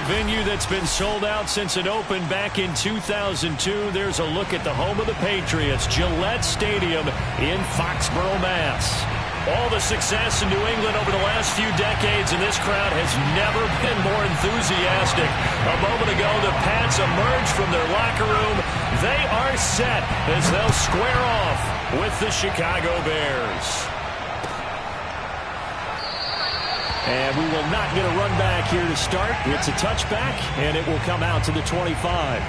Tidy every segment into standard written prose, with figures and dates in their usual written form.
venue that's been sold out since it opened back in 2002. There's a look at the home of the Patriots, Gillette Stadium in Foxborough, Mass. All the success in New England over the last few decades, and this crowd has never been more enthusiastic. A moment ago, the Pats emerged from their locker room. They are set as they'll square off with the Chicago Bears. And we will not get a run back here to start. It's a touchback, and it will come out to the 25.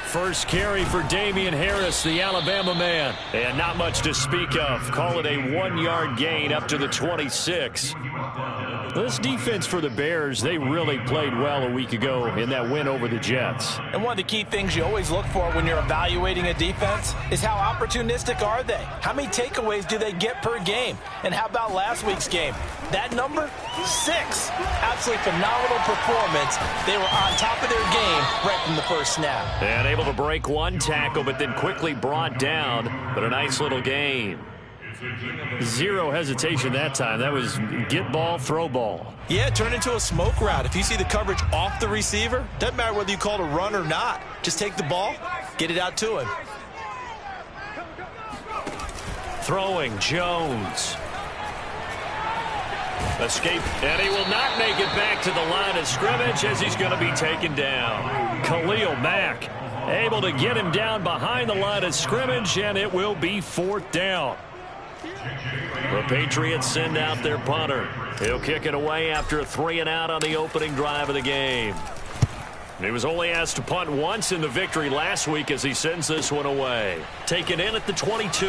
First carry for Damian Harris, the Alabama man. And not much to speak of. Call it a 1-yard gain up to the 26. This defense for the Bears, they really played well a week ago in that win over the Jets. And one of the key things you always look for when you're evaluating a defense is how opportunistic are they? How many takeaways do they get per game? And how about last week's game? That number? 6. Absolutely phenomenal performance. They were on top of their game right from the first snap. And able to break one tackle, but then quickly brought down. But a nice little gain. Zero hesitation that time. That was get ball, throw ball. Yeah, it turned into a smoke route. If you see the coverage off the receiver, doesn't matter whether you call it a run or not. Just take the ball, get it out to him. Throwing, Jones. Escape, and he will not make it back to the line of scrimmage as he's going to be taken down. Khalil Mack able to get him down behind the line of scrimmage, and it will be 4th down. The Patriots send out their punter. He'll kick it away after a 3-and-out on the opening drive of the game. He was only asked to punt once in the victory last week as he sends this one away. Taken in at the 22.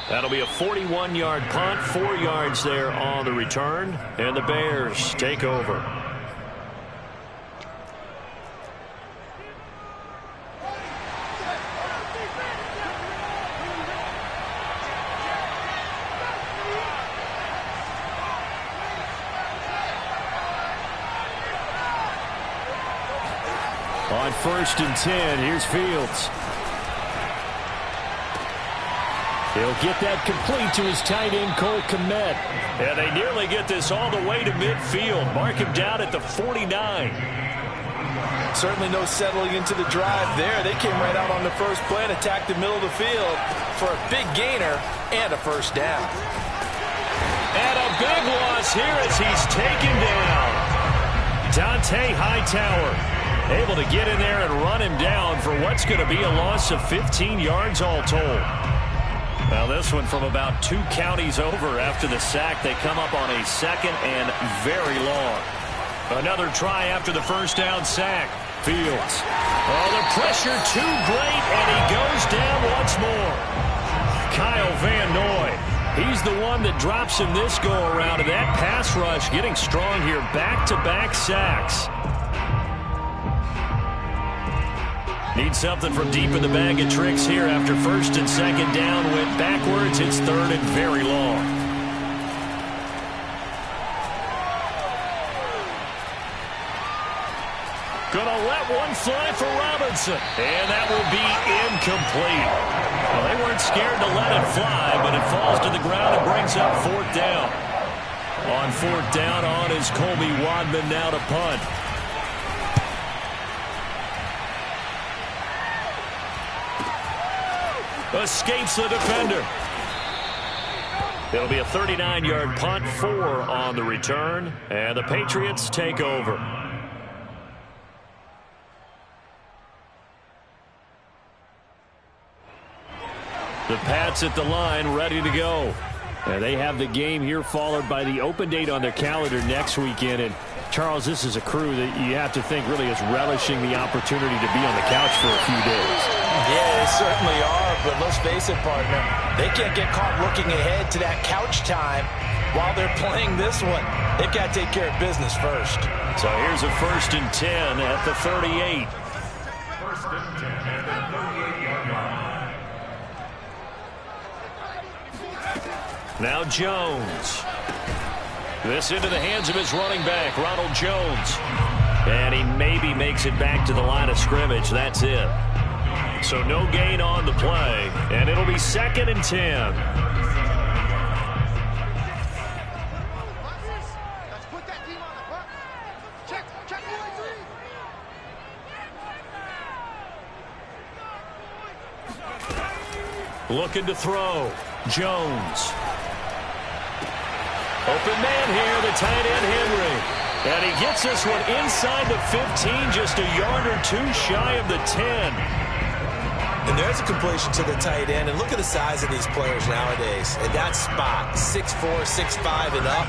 That'll be a 41-yard punt, 4 yards there on the return, and the Bears take over. On 1st and 10, here's Fields. He'll get that complete to his tight end, Cole Kmet. And they nearly get this all the way to midfield. Mark him down at the 49. Certainly no settling into the drive there. They came right out on the first play and attacked the middle of the field for a big gainer and a first down. And a big loss here as he's taken down. Dante Hightower able to get in there and run him down for what's going to be a loss of 15 yards all told. Well, this one from about 2 counties over after the sack. They come up on a 2nd and very long. Another try after the first down sack. Fields. Oh, the pressure too great, and he goes down once more. Kyle Van Noy. He's the one that drops him this go-around, and that pass rush getting strong here. Back-to-back sacks. Need something from deep in the bag of tricks here after 1st and 2nd down. Went backwards. It's 3rd and very long. Gonna let one fly for Robinson. And that will be incomplete. Well, they weren't scared to let it fly, but it falls to the ground and brings up 4th down. On 4th down, on is Colby Wadman now to punt. Escapes the defender. It'll be a 39-yard punt, 4 on the return, and the Patriots take over. The Pats at the line, ready to go. And they have the game here followed by the open date on their calendar next weekend. And Charles, this is a crew that you have to think really is relishing the opportunity to be on the couch for a few days. Yeah, they certainly are, but let's face it, partner. They can't get caught looking ahead to that couch time while they're playing this one. They've got to take care of business first. So here's a 1st and 10 at the 38. Now Jones. This into the hands of his running back, Ronald Jones. And he maybe makes it back to the line of scrimmage. That's it. So no gain on the play, and it'll be 2nd and 10. Looking to throw. Jones. Open man here, the tight end Henry. And he gets this one inside the 15, just a yard or two shy of the 10. And there's a completion to the tight end. And look at the size of these players nowadays. At that spot, 6'4", 6'5", and up.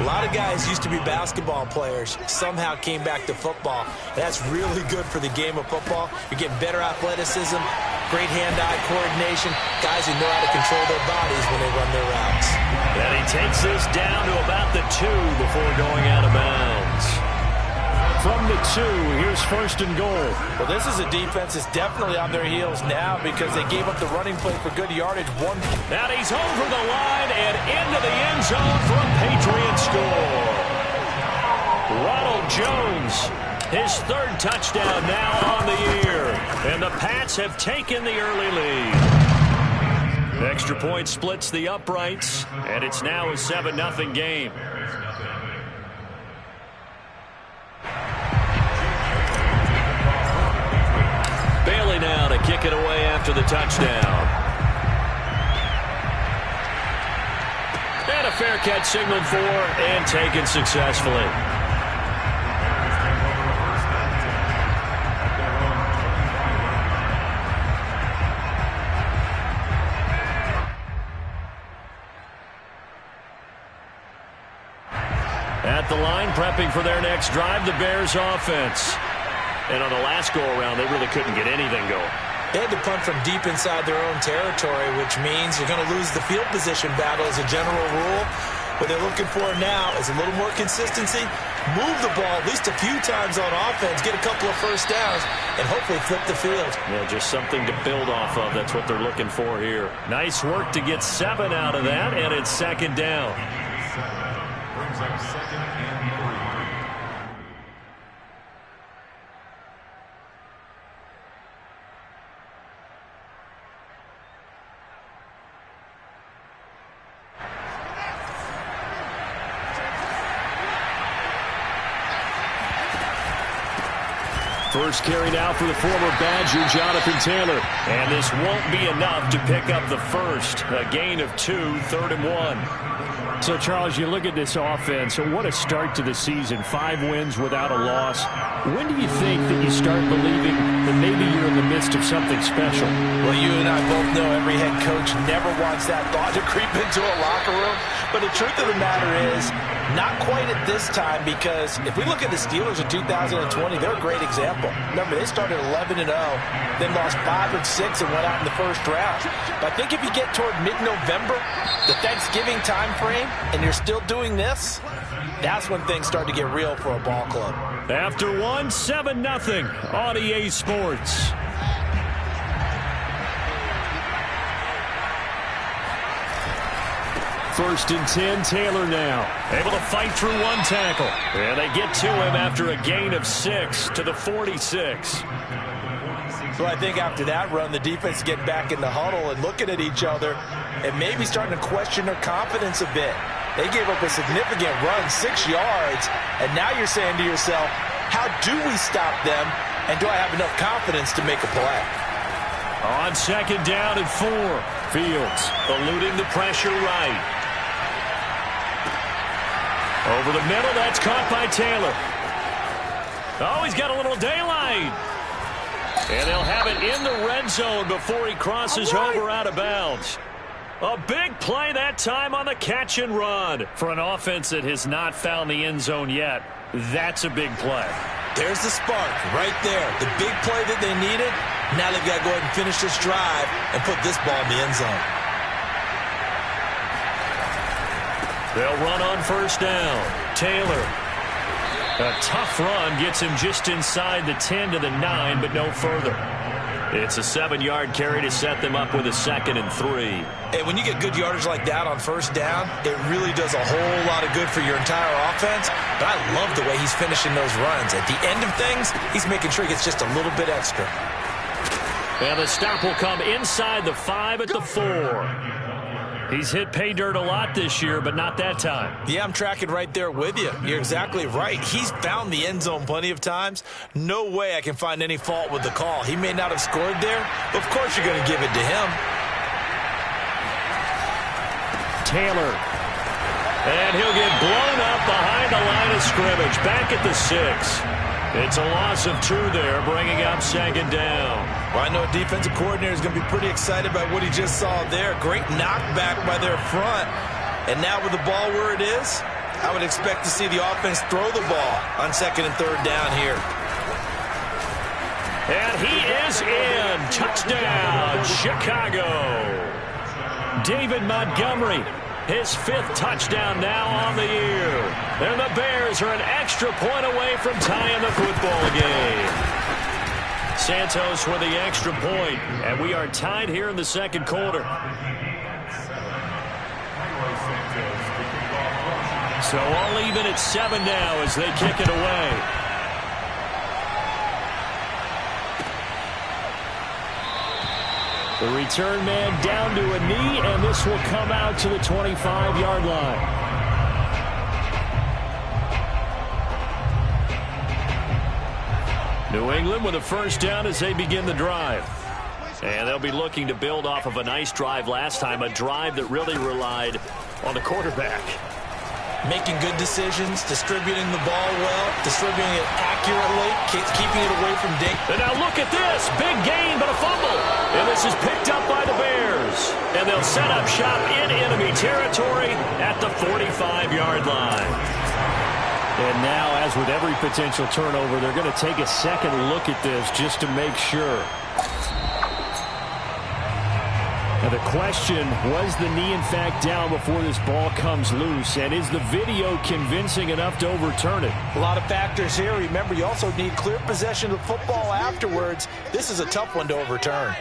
A lot of guys used to be basketball players, somehow came back to football. And that's really good for the game of football. You're getting better athleticism, great hand-eye coordination, guys who know how to control their bodies when they run their routes. And he takes this down to about the 2 before going out of bounds. From the 2, here's 1st and goal. Well, this is a defense that's definitely on their heels now because they gave up the running play for good yardage. And he's over the line and into the end zone for a Patriot score. Ronald Jones, his 3rd touchdown now on the year. And the Pats have taken the early lead. Extra point splits the uprights, and it's now a 7-0 game. Bailey now to kick it away after the touchdown. And a fair catch signaled for and taken successfully. At the line, prepping for their next drive, the Bears offense. And on the last go-around, they really couldn't get anything going. They had to punt from deep inside their own territory, which means you're going to lose the field position battle as a general rule. What they're looking for now is a little more consistency, move the ball at least a few times on offense, get a couple of first downs, and hopefully flip the field. Yeah, just something to build off of. That's what they're looking for here. Nice work to get 7 out of that, and it's 2nd down. Brings up 2nd and 3. First carry now for the former Badger, Jonathan Taylor. And this won't be enough to pick up the first. A gain of 2, 3rd and 1. So, Charles, you look at this offense, what a start to the season. 5 wins without a loss. When do you think that you start believing that maybe you're in the midst of something special? Well, you and I both know every head coach never wants that thought to creep into a locker room. But the truth of the matter is, not quite at this time, because if we look at the Steelers in 2020, they're a great example. Remember, they started 11-0, then lost 5 or 6 and went out in the first round. But I think if you get toward mid-November, the Thanksgiving time frame, and you're still doing this, that's when things start to get real for a ball club. After 1, 7-0 on EA Sports. First and 10, Taylor now. Able to fight through one tackle. And they get to him after a gain of 6 to the 46. So I think after that run, the defense get back in the huddle and looking at each other and maybe starting to question their confidence a bit. They gave up a significant run, 6 yards, and now you're saying to yourself, how do we stop them, and do I have enough confidence to make a play? On 2nd down and 4, Fields eluding the pressure right. Over the middle, that's caught by Taylor. Oh, he's got a little daylight. And they'll have it in the red zone before he crosses over out of bounds. A big play that time on the catch and run. For an offense that has not found the end zone yet, that's a big play. There's the spark right there. The big play that they needed. Now they've got to go ahead and finish this drive and put this ball in the end zone. They'll run on 1st down. Taylor. A tough run gets him just inside the 10 to the 9, but no further. It's a 7-yard carry to set them up with a 2nd and 3. And when you get good yardage like that on first down, it really does a whole lot of good for your entire offense. But I love the way he's finishing those runs. At the end of things, he's making sure he gets just a little bit extra. And the stop will come inside the 5 at the 4. He's hit pay dirt a lot this year, but not that time. Yeah, I'm tracking right there with you. You're exactly right. He's found the end zone plenty of times. No way I can find any fault with the call. He may not have scored there, but of course you're going to give it to him. Taylor. And he'll get blown up behind the line of scrimmage. Back at the 6. It's a loss of 2 there, bringing up 2nd down. Well, I know a defensive coordinator is going to be pretty excited by what he just saw there. Great knockback by their front. And now with the ball where it is, I would expect to see the offense throw the ball on 2nd and 3rd down here. And he is in. Touchdown, Chicago. David Montgomery, his 5th touchdown now on the year. And the Bears are an extra point away from tying the football game. Santos with the extra point, and we are tied here in the 2nd quarter. So all even at 7 now as they kick it away. The return man down to a knee, and this will come out to the 25-yard line. New England with a first down as they begin the drive. And they'll be looking to build off of a nice drive last time, a drive that really relied on the quarterback. Making good decisions, distributing the ball well, distributing it accurately, keeping it away from Dink. And now look at this. Big gain, but a fumble. And this is picked up by the Bears. And they'll set up shop in enemy territory at the 45-yard line. And now, as with every potential turnover, they're going to take a second look at this just to make sure. Now the question, was the knee in fact down before this ball comes loose? And is the video convincing enough to overturn it? A lot of factors here. Remember, you also need clear possession of the football afterwards. This is a tough one to overturn.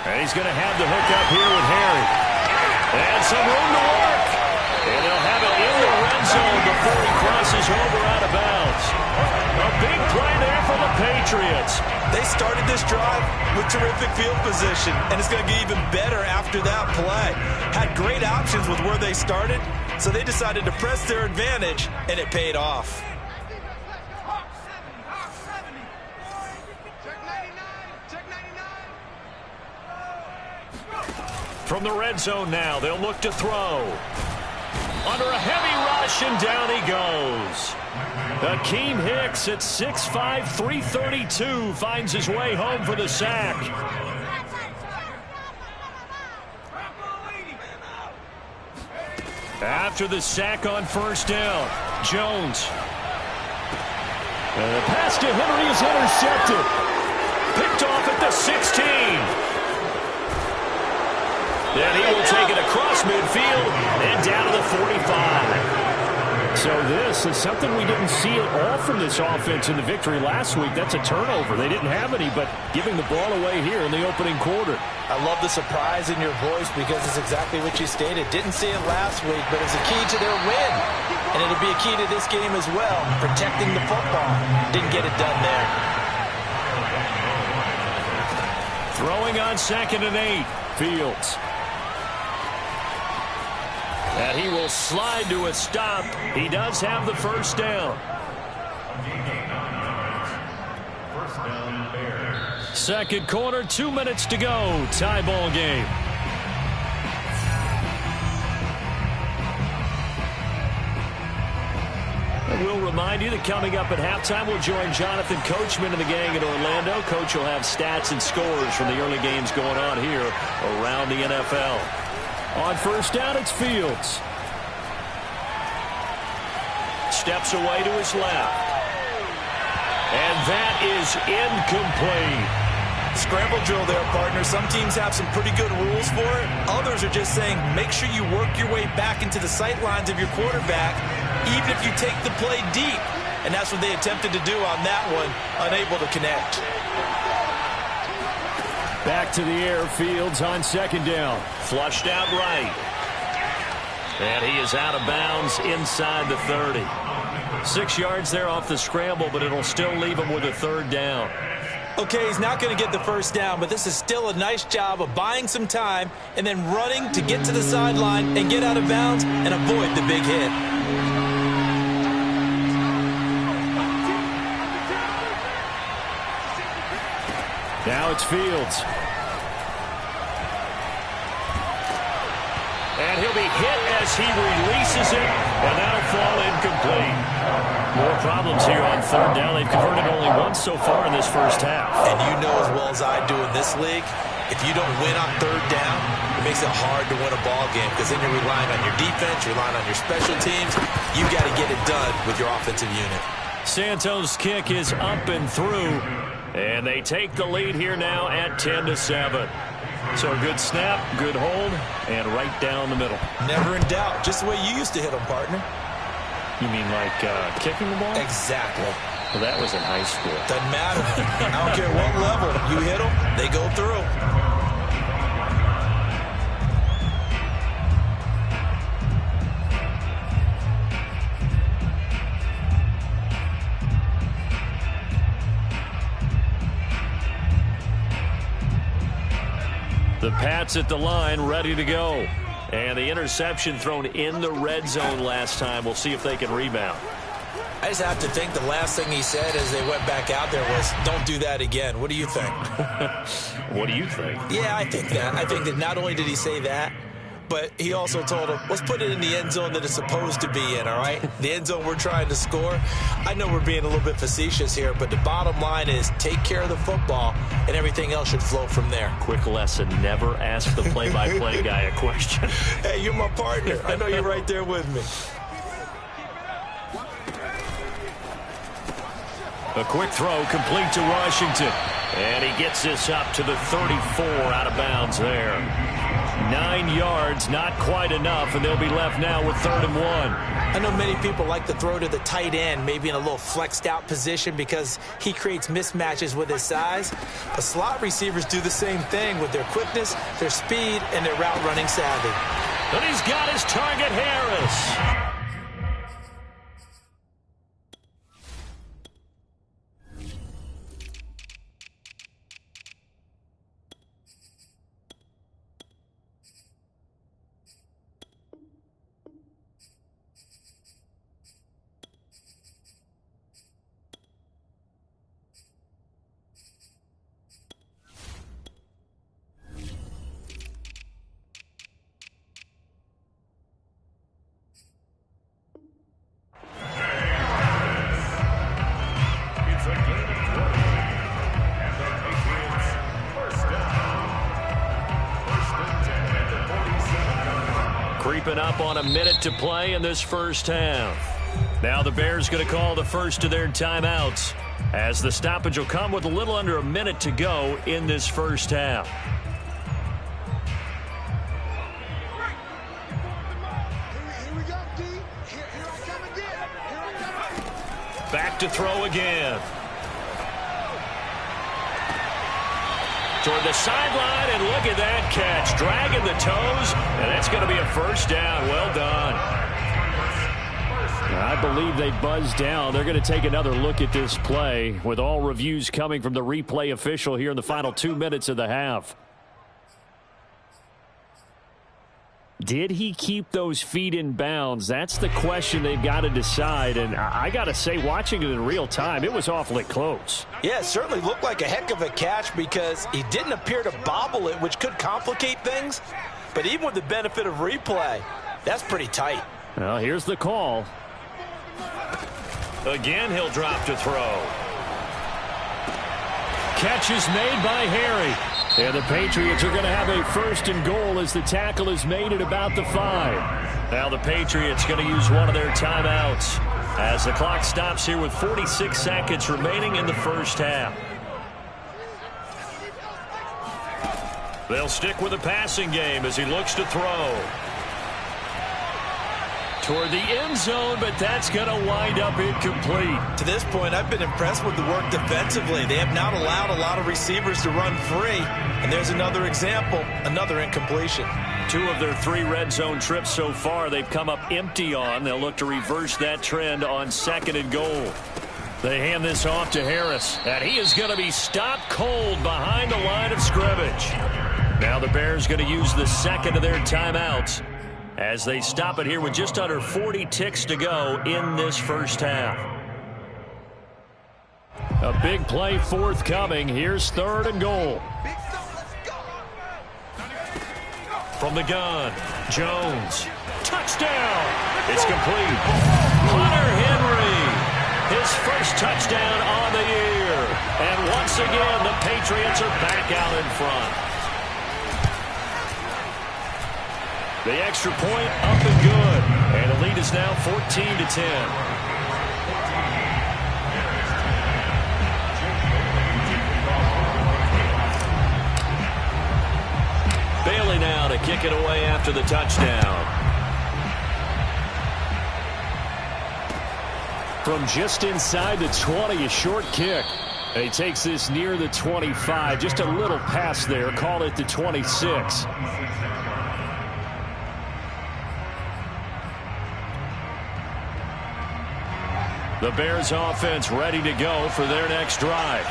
And he's going to have the hook up here with Harry. And some room to work. And they'll have it in the red zone before he crosses over out of bounds. A big play there for the Patriots. They started this drive with terrific field position, and it's going to get even better after that play. Had great options with where they started, so they decided to press their advantage, and it paid off. From the red zone now, they'll look to throw. Under a heavy rush, and down he goes. Akeem Hicks at 6'5", 332 finds his way home for the sack. After the sack on first down, Jones. And the pass to Henry is intercepted. Picked off at the 16. Then he will take it across midfield and down to the 45. So this is something we didn't see at all from this offense in the victory last week. That's a turnover. They didn't have any, but giving the ball away here in the opening quarter. I love the surprise in your voice because it's exactly what you stated. Didn't see it last week, but it's a key to their win. And it'll be a key to this game as well, protecting the football. Didn't get it done there. Throwing on 2nd and 8, Fields. And he will slide to a stop. He does have the first down. Second quarter, 2 minutes to go. Tie ball game. And we'll remind you that coming up at halftime, we'll join Jonathan Coachman and the gang in Orlando. Coach will have stats and scores from the early games going on here around the NFL. On first down, it's Fields. Steps away to his left. And that is incomplete. Scramble drill there, partner. Some teams have some pretty good rules for it. Others are just saying make sure you work your way back into the sight lines of your quarterback, even if you take the play deep. and that's what they attempted to do on that one, unable to connect. Back to the air, Fields on second down. Flushed out right. And he is out of bounds inside the 30. 6 yards there off the scramble, but it'll still leave him with a third down. Okay, he's not going to get the first down, but this is still a nice job of buying some time and then running to get to the sideline and get out of bounds and avoid the big hit. Now it's Fields. And he'll be hit as he releases it, and that'll fall incomplete. More problems here on third down. They've converted only once so far in this first half. And you know as well as I do in this league, if you don't win on third down, it makes it hard to win a ball game because then you're relying on your defense, you're relying on your special teams. You've got to get it done with your offensive unit. Santos' kick is up and through, and they take the lead here now at 10-7. So a good snap, good hold, and right down the middle. Never in doubt. Just the way you used to hit them, partner. You mean like kicking the ball? Exactly. Well, that was in high school. Doesn't matter. I don't care what level. You hit them, they go through. The Pats at the line, ready to go. And the interception thrown in the red zone last time. We'll see if they can rebound. I just have to think the last thing he said as they went back out there was, don't do that again. What do you think? What do you think? Yeah, I think that. I think that not only did he say that, but he also told him, let's put it in the end zone that it's supposed to be in, all right? The end zone we're trying to score. I know we're being a little bit facetious here, but the bottom line is take care of the football, and everything else should flow from there. Quick lesson, never ask the play-by-play guy a question. Hey, you're my partner. I know you're right there with me. A quick throw complete to Washington. And he gets this up to the 34 out of bounds there. 9 yards, not quite enough, and they'll be left now with 3rd and 1. I know many people like to throw to the tight end, maybe in a little flexed out position because he creates mismatches with his size. But slot receivers do the same thing with their quickness, their speed, and their route running savvy. And he's got his target, Harris. Creeping up on a minute to play in this first half. Now the Bears going to call the first of their timeouts as the stoppage will come with a little under a minute to go in this first half. Back to throw again. Toward the sideline, and look at that catch. Dragging the toes, and that's going to be a first down. Well done. I believe they buzzed down. They're going to take another look at this play with all reviews coming from the replay official here in the final 2 minutes of the half. Did he keep those feet in bounds? That's the question they've got to decide. And I got to say, watching it in real time, it was awfully close. Yeah, it certainly looked like a heck of a catch because he didn't appear to bobble it, which could complicate things. But even with the benefit of replay, that's pretty tight. Well, here's the call. Again, he'll drop to throw. Catch is made by Harry. And the Patriots are going to have a 1st and goal as the tackle is made at about the 5. Now the Patriots going to use one of their timeouts as the clock stops here with 46 seconds remaining in the first half. They'll stick with the passing game as he looks to throw. Toward the end zone, but that's going to wind up incomplete. To this point, I've been impressed with the work defensively. They have not allowed a lot of receivers to run free. And there's another example, another incompletion. 2 of their 3 red zone trips so far, they've come up empty on. They'll look to reverse that trend on 2nd and goal. They hand this off to Harris, and he is going to be stopped cold behind the line of scrimmage. Now the Bears going to use the 2nd of their timeouts as they stop it here with just under 40 ticks to go in this first half. A big play forthcoming. Here's 3rd and goal. From the gun, Jones. Touchdown! It's complete. Hunter Henry, his first touchdown on the year. And once again, the Patriots are back out in front. The extra point up and good. And the lead is now 14-10. Bailey now to kick it away after the touchdown. From just inside the 20, a short kick. And he takes this near the 25. Just a little pass there. Call it the 26. The Bears offense ready to go for their next drive.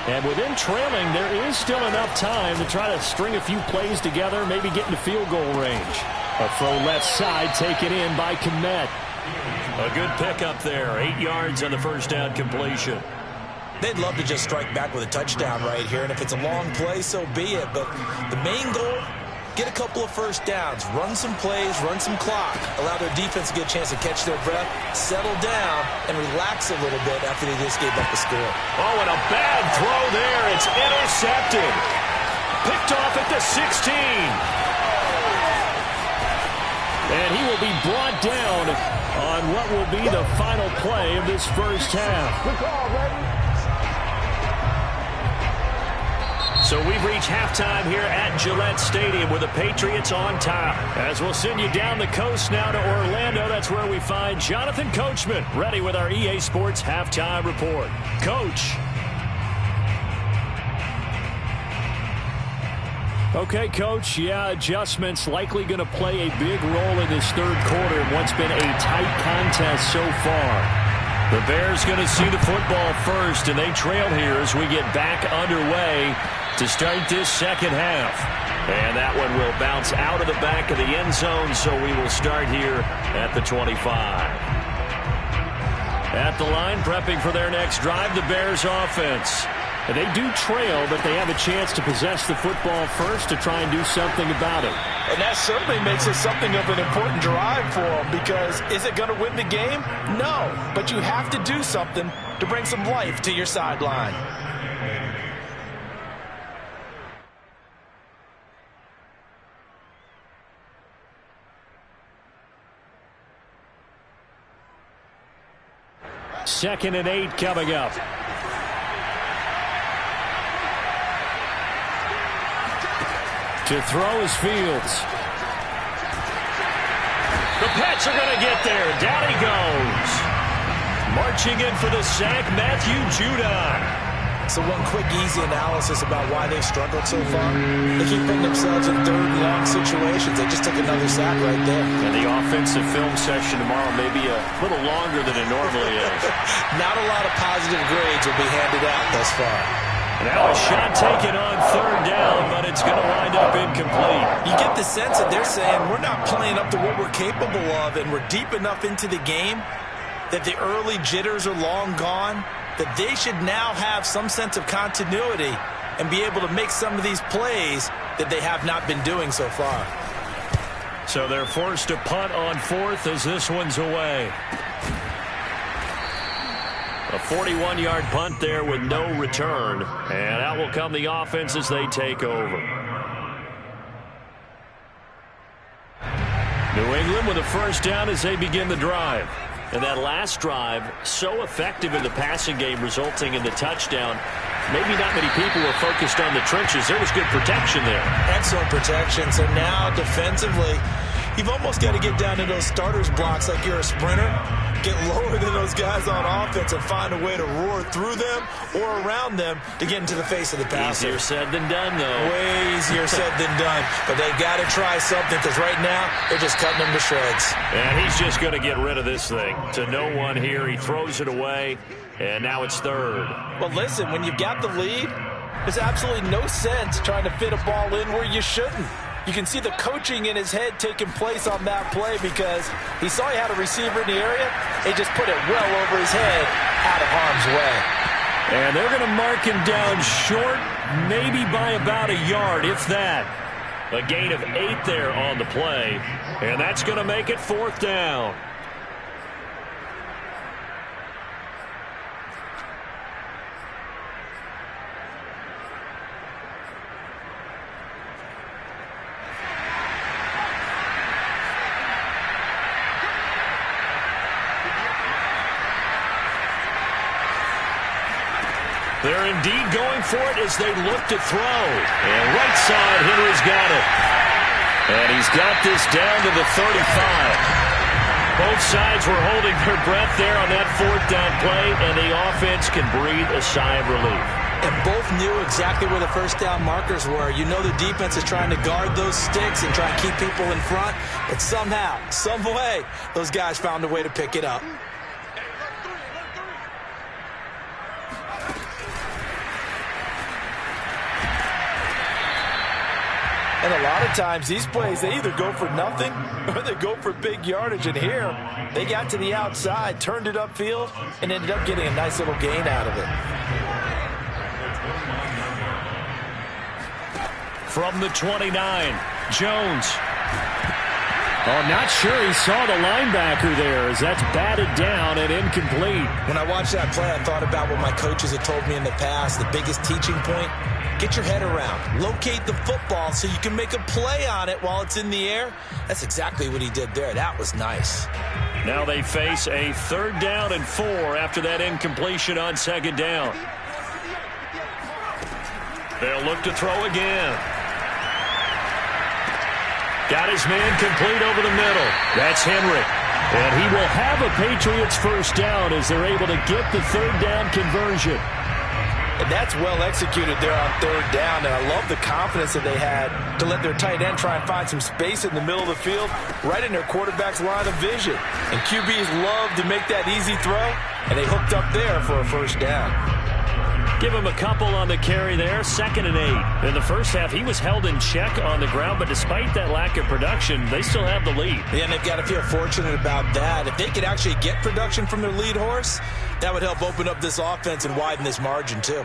And with them trailing, there is still enough time to try to string a few plays together, maybe get into field goal range. A throw left side taken in by Kmet. A good pickup there, 8 yards on the first down completion. They'd love to just strike back with a touchdown right here, and if it's a long play, so be it. But the main goal, get a couple of first downs, run some plays, run some clock, allow their defense to get a chance to catch their breath, settle down, and relax a little bit after they just gave up the score. Oh, and a bad throw there. It's intercepted. Picked off at the 16. And he will be brought down on what will be the final play of this first half. Good call, baby. So we've reached halftime here at Gillette Stadium with the Patriots on top. As we'll send you down the coast now to Orlando, that's where we find Jonathan Coachman, ready with our EA Sports Halftime Report. Coach. Okay, Coach, yeah, adjustments likely going to play a big role in this third quarter in what's been a tight contest so far. The Bears going to see the football first, and they trail here as we get back underway to start this second half. And that one will bounce out of the back of the end zone, so we will start here at the 25. At the line, prepping for their next drive, the Bears offense. And they do trail, but they have a chance to possess the football first to try and do something about it. And that certainly makes it something of an important drive for them, because is it going to win the game? No, but you have to do something to bring some life to your sideline. Second and 8 coming up. To throw is Fields. The Pats are going to get there. Down he goes. Marching in for the sack, Matthew Judon. So one quick, easy analysis about why they've struggled so far. They keep putting themselves in third and long situations. They just took another sack right there. And the offensive film session tomorrow may be a little longer than it normally is. Not a lot of positive grades will be handed out thus far. Now a shot taken on third down, but it's going to wind up incomplete. You get the sense that they're saying we're not playing up to what we're capable of, and we're deep enough into the game that the early jitters are long gone, that they should now have some sense of continuity and be able to make some of these plays that they have not been doing so far. So they're forced to punt on fourth as this one's away. A 41-yard punt there with no return. And out will come the offense as they take over. New England with a first down as they begin the drive. And that last drive, so effective in the passing game, resulting in the touchdown. Maybe not many people were focused on the trenches. There was good protection there. Excellent protection. So now defensively, You've almost got to get down to those starters blocks like you're a sprinter, get lower than those guys on offense and find a way to roar through them or around them to get into the face of the passer. Easier said than done, though. Way easier said than done. But they've got to try something because right now they're just cutting them to shreds. And he's just going to get rid of this thing. To no one here. He throws it away, and now it's third. Well, listen, when you've got the lead, there's absolutely no sense trying to fit a ball in where you shouldn't. You can see the coaching in his head taking place on that play because he saw he had a receiver in the area. He just put it well over his head out of harm's way. And they're going to mark him down short, maybe by about a yard, if that. A gain of 8 there on the play, and that's going to make it 4th down. They're indeed going for it as they look to throw. And right side, Henry's got it. And he's got this down to the 35. Both sides were holding their breath there on that 4th down play, and the offense can breathe a sigh of relief. And both knew exactly where the first down markers were. You know the defense is trying to guard those sticks and try and keep people in front. But somehow, some way, those guys found a way to pick it up. And a lot of times, these plays, they either go for nothing or they go for big yardage. And here, they got to the outside, turned it upfield, and ended up getting a nice little gain out of it. From the 29, Jones. Oh, not sure he saw the linebacker there as that's batted down and incomplete. When I watched that play, I thought about what my coaches had told me in the past. The biggest teaching point, get your head around. Locate the football so you can make a play on it while it's in the air. That's exactly what he did there. That was nice. Now they face a 3rd down and 4 after that incompletion on 2nd down. They'll look to throw again. Got his man complete over the middle. That's Henry. And he will have a Patriots 1st down as they're able to get the 3rd down conversion. And that's well executed there on 3rd down. And I love the confidence that they had to let their tight end try and find some space in the middle of the field, right in their quarterback's line of vision. And QBs love to make that easy throw, and they hooked up there for a 1st down. Give him a couple on the carry there, 2nd and 8. In the first half, he was held in check on the ground, but despite that lack of production, they still have the lead. Yeah, and they've got to feel fortunate about that. If they could actually get production from their lead horse, that would help open up this offense and widen this margin too.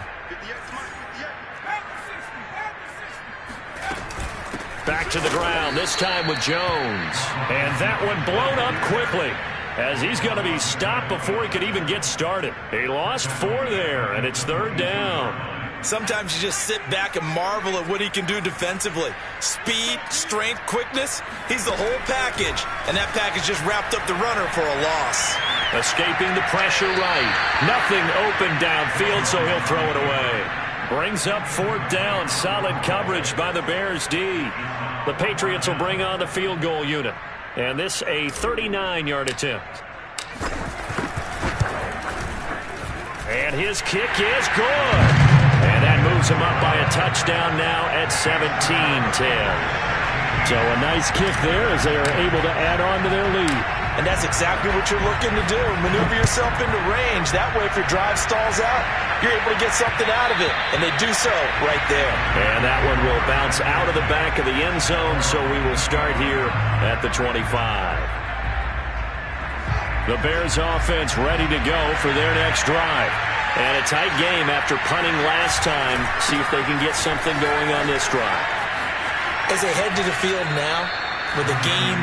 Back to the ground, this time with Jones. And that one blown up quickly, as he's going to be stopped before he could even get started. He lost 4 there, and it's 3rd down. Sometimes you just sit back and marvel at what he can do defensively. Speed, strength, quickness, he's the whole package. And that package just wrapped up the runner for a loss. Escaping the pressure right. Nothing open downfield, so he'll throw it away. Brings up 4th down, solid coverage by the Bears D. The Patriots will bring on the field goal unit. And this a 39-yard attempt. And his kick is good. And that moves him up by a touchdown now at 17-10. So a nice kick there as they are able to add on to their lead. And that's exactly what you're looking to do. Maneuver yourself into range. That way, if your drive stalls out, you're able to get something out of it. And they do so right there. And that one will bounce out of the back of the end zone, so we will start here at the 25. The Bears offense ready to go for their next drive. And a tight game after punting last time. See if they can get something going on this drive. As they head to the field now, with the game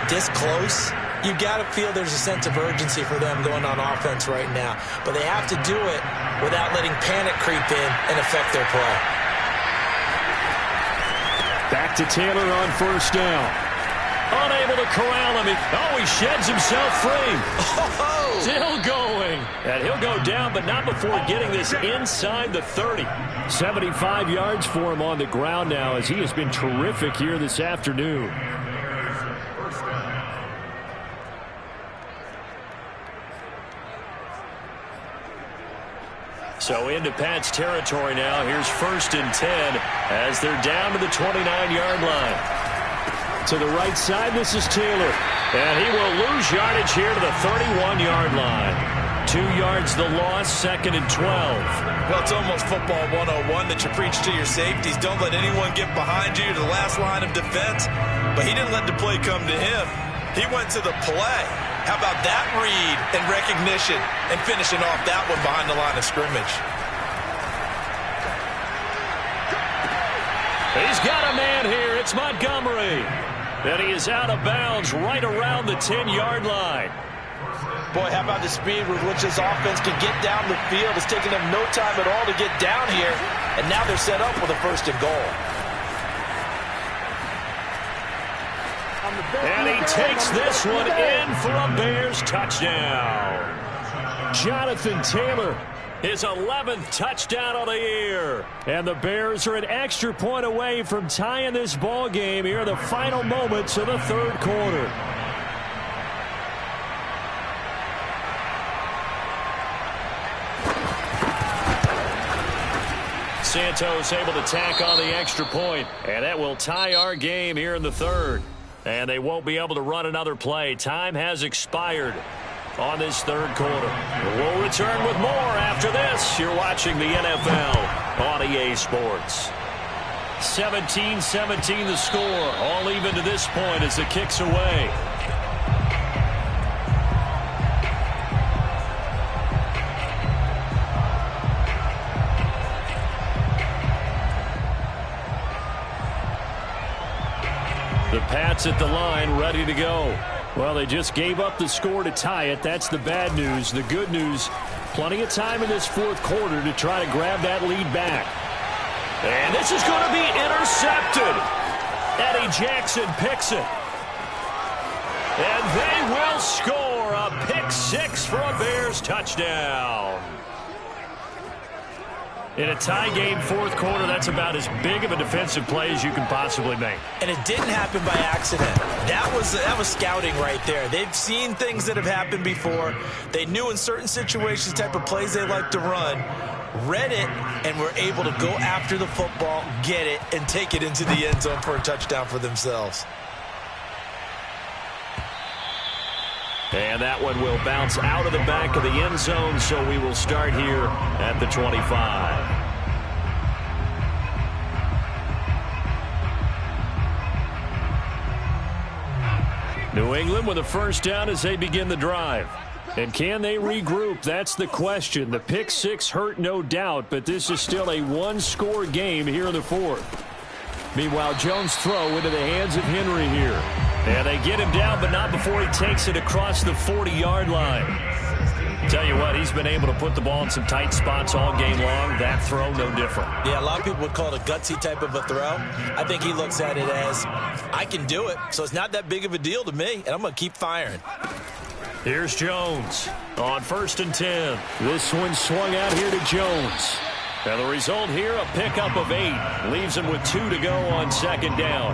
this close, you've got to feel there's a sense of urgency for them going on offense right now. But they have to do it without letting panic creep in and affect their play. Back to Taylor on 1st down. Unable to corral him. He sheds himself free. Oh! Still going. And he'll go down, but not before getting this inside the 30. 75 yards for him on the ground now as he has been terrific here this afternoon. So into Pat's territory now. Here's 1st and 10 as they're down to the 29-yard line. To the right side, this is Taylor. And he will lose yardage here to the 31-yard line. 2 yards the loss, 2nd and 12. Well, it's almost football 101 that you preach to your safeties. Don't let anyone get behind you to the last line of defense. But he didn't let the play come to him. He went to the play. How about that read and recognition and finishing off that one behind the line of scrimmage? He's got a man here. It's Montgomery. And he is out of bounds right around the 10-yard line. Boy, how about the speed with which this offense can get down the field? It's taking them no time at all to get down here. And now they're set up with a 1st and goal. And he takes this one in for a Bears touchdown. Jonathan Taylor, his 11th touchdown of the year. And the Bears are an extra point away from tying this ball game here in the final moments of the 3rd quarter. Santos able to tack on the extra point, and that will tie our game here in the 3rd. And they won't be able to run another play. Time has expired on this 3rd quarter. We'll return with more after this. You're watching the NFL on EA Sports. 17-17 the score. All even to this point as the kick's away. The Pats at the line, ready to go. Well, they just gave up the score to tie it. That's the bad news. The good news, plenty of time in this 4th quarter to try to grab that lead back. And this is going to be intercepted. Eddie Jackson picks it. And they will score a pick 6 for a Bears touchdown. In a tie game 4th quarter, that's about as big of a defensive play as you can possibly make. And it didn't happen by accident. That was scouting right there. They've seen things that have happened before. They knew in certain situations type of plays they like to run, read it, and were able to go after the football, get it, and take it into the end zone for a touchdown for themselves. And that one will bounce out of the back of the end zone, so we will start here at the 25. New England with a 1st down as they begin the drive. And can they regroup? That's the question. The pick 6 hurt, no doubt, but this is still a 1-score game here in the 4th. Meanwhile, Jones' throw into the hands of Henry here. And they get him down, but not before he takes it across the 40-yard line. Tell you what, he's been able to put the ball in some tight spots all game long. That throw, no different. Yeah, a lot of people would call it a gutsy type of a throw. I think he looks at it as, I can do it, so it's not that big of a deal to me, and I'm going to keep firing. Here's Jones on 1st and 10. This one swung out here to Jones. And the result here, a pickup of 8. Leaves him with 2 to go on 2nd down.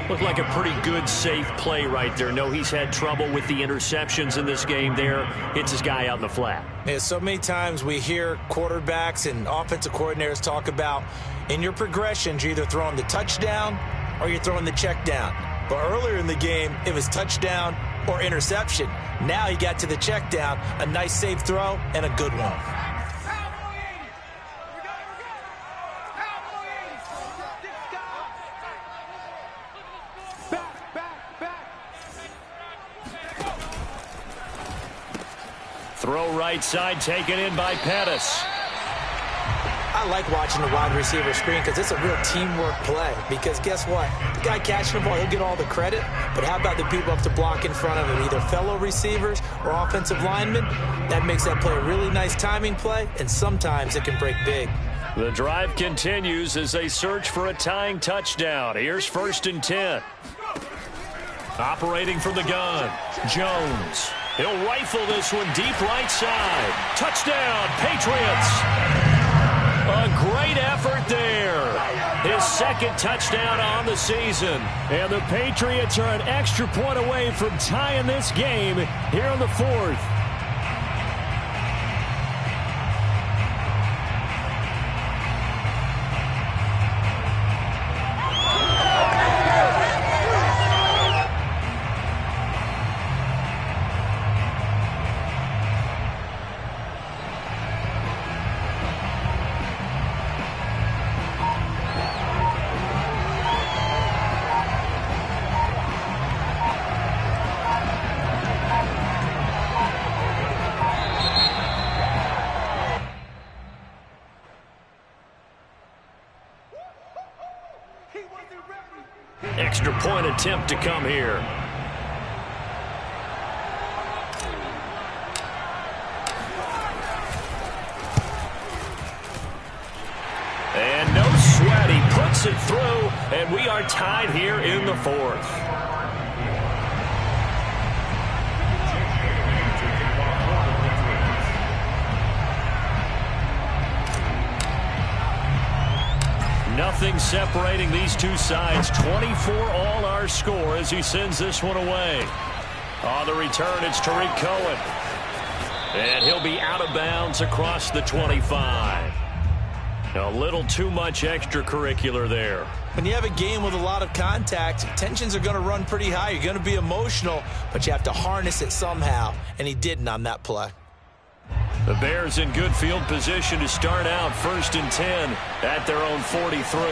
Looked like a pretty good, safe play right there. No, he's had trouble with the interceptions in this game there. Hits his guy out in the flat. Yeah, so many times we hear quarterbacks and offensive coordinators talk about in your progressions, you're either throwing the touchdown or you're throwing the check down. But earlier in the game, it was touchdown or interception. Now he got to the check down, a nice safe throw, and a good one. Throw right side, taken in by Pettis. I like watching the wide receiver screen because it's a real teamwork play. Because guess what? The guy catching the ball, he'll get all the credit. But how about the people up to block in front of him, either fellow receivers or offensive linemen? That makes that play a really nice timing play, and sometimes it can break big. The drive continues as they search for a tying touchdown. Here's 1st and 10. Operating from the gun, Jones. He'll rifle this one deep right side. Touchdown, Patriots. A great effort there. His 2nd touchdown on the season. And the Patriots are an extra point away from tying this game here in the 4th. extra point attempt to come here. And no sweat. He puts it through, and we are tied here in the fourth. Nothing separating these two sides. 24 all our score as he sends this one away. On the return, it's Tarik Cohen. And he'll be out of bounds across the 25. A little too much extracurricular there. When you have a game with a lot of contact, tensions are going to run pretty high. You're going to be emotional, but you have to harness it somehow, and he didn't on that play. The Bears in good field position to start out 1st and 10 at their own 43.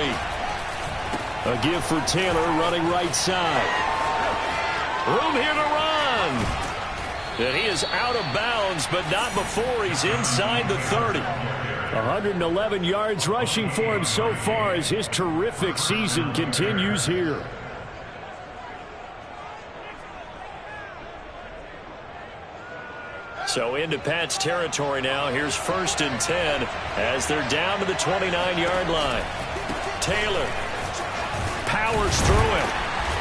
A give for Taylor running right side. Room here to run. And he is out of bounds, but not before he's inside the 30. 111 yards rushing for him so far as his terrific season continues here. So into Pat's territory now. Here's 1st and 10 as they're down to the 29-yard line. Taylor powers through it.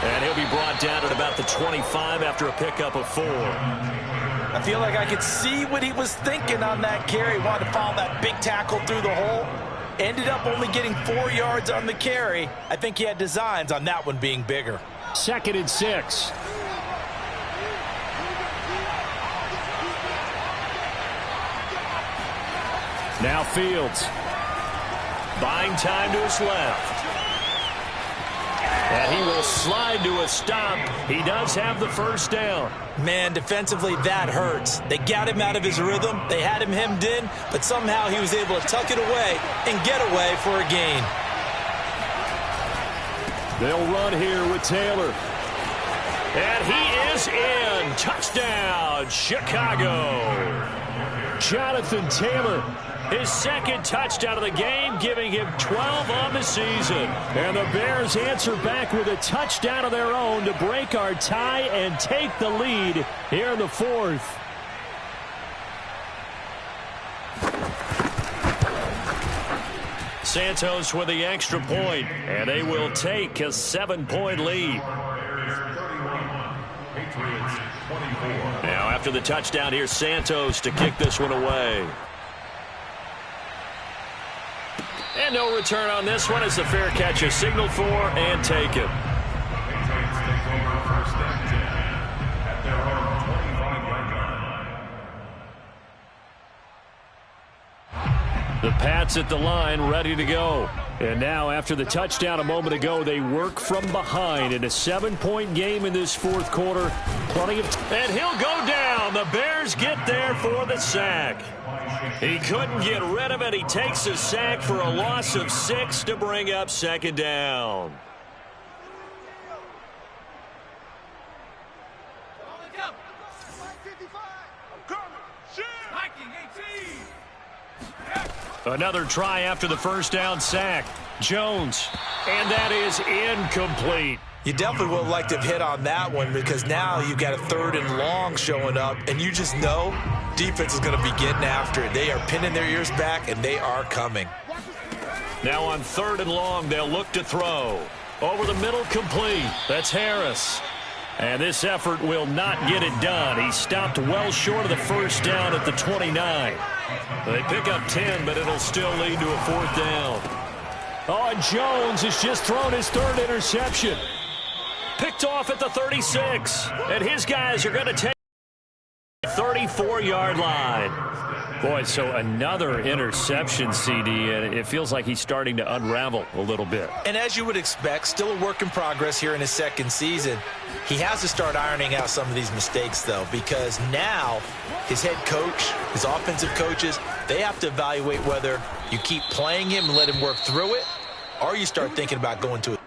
And he'll be brought down at about the 25 after a pickup of 4. I feel like I could see what he was thinking on that carry. Wanted to follow that big tackle through the hole. Ended up only getting 4 yards on the carry. I think he had designs on that one being bigger. 2nd and 6. Now Fields. Buying time to his left. And he will slide to a stop. He does have the 1st down. Man, defensively, that hurts. They got him out of his rhythm. They had him hemmed in, but somehow he was able to tuck it away and get away for a gain. They'll run here with Taylor. And he is in. Touchdown, Chicago. Jonathan Taylor. His 2nd touchdown of the game, giving him 12 on the season. And the Bears answer back with a touchdown of their own to break our tie and take the lead here in the 4th. Santos with the extra point, and they will take a 7-point lead. Now after the touchdown, here's Santos to kick this one away. And no return on this one as the fair catch is signaled for and taken. The Pats at the line, ready to go. And now, after the touchdown a moment ago, they work from behind in a 7-point game in this 4th quarter. Plenty of and he'll go down. The Bears get there for the sack. He couldn't get rid of it. He takes a sack for a loss of 6 to bring up 2nd down. Another try after the 1st down sack. Jones. And that is incomplete. You definitely would have liked to have hit on that one because now you've got a 3rd and long showing up, and you just know defense is going to be getting after it. They are pinning their ears back, and they are coming. Now on 3rd and long, they'll look to throw. Over the middle, complete. That's Harris. And this effort will not get it done. He stopped well short of the 1st down at the 29. They pick up 10, but it'll still lead to a 4th down. Oh, and Jones has just thrown his 3rd interception. Picked off at the 36. And his guys are going to take the 34-yard line. Boy, so another interception, CD, and it feels like he's starting to unravel a little bit. And as you would expect, still a work in progress here in his 2nd season. He has to start ironing out some of these mistakes, though, because now his head coach, his offensive coaches, they have to evaluate whether you keep playing him and let him work through it, or you start thinking about going to it.